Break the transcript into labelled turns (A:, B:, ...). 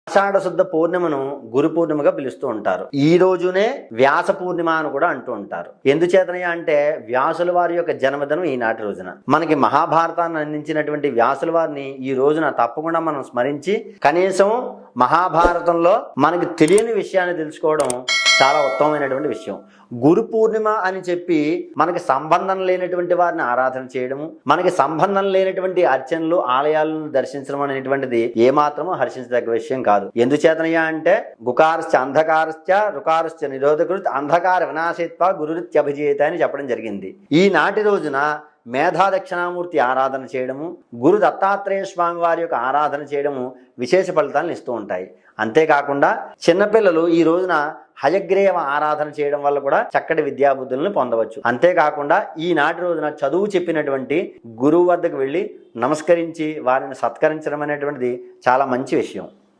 A: ఆషాఢ శుద్ధ పూర్ణిమను గురు పూర్ణిమగా పిలుస్తూ ఉంటారు. ఈ రోజునే వ్యాస పూర్ణిమ అని కూడా అంటూ ఉంటారు. ఎందుచేతనయ్య అంటే వ్యాసుల వారి యొక్క జన్మదినం ఈనాటి రోజున. మనకి మహాభారతాన్ని అందించినటువంటి వ్యాసుల వారిని ఈ రోజున తప్పకుండా మనం స్మరించి కనీసం మహాభారతంలో మనకి తెలియని విషయాన్ని తెలుసుకోవడం చాలా ఉత్తమమైనటువంటి విషయం. గురు పూర్ణిమ అని చెప్పి మనకి సంబంధం లేనటువంటి వారిని ఆరాధన చేయడము, మనకి సంబంధం లేనటువంటి అర్చనలు ఆలయాలను దర్శించడం అనేటువంటిది ఏమాత్రమూ హర్షించదగ్గ విషయం కాదు. ఎందుచేతనయ్యా అంటే గుకారశ్చ అంధకారశ్చ రుకారశ్చ నిరోధకృత్ అంధకార వినాశిత్వ గురురిత్యభిజేత అని చెప్పడం జరిగింది. ఈనాటి రోజున మేధా దక్షిణామూర్తి ఆరాధన చేయడము, గురు దత్తాత్రేయ స్వామి వారి యొక్క ఆరాధన చేయడము విశేష ఫలితాలను ఇస్తూ ఉంటాయి. అంతేకాకుండా చిన్నపిల్లలు ఈ రోజున హయగ్రీవ ఆరాధన చేయడం వల్ల కూడా చక్కటి విద్యాబుద్ధులను పొందవచ్చు. అంతేకాకుండా ఈనాటి రోజున చదువు చెప్పినటువంటి గురువు వద్దకు వెళ్ళి నమస్కరించి వారిని సత్కరించడం అనేటువంటిది చాలా మంచి విషయం.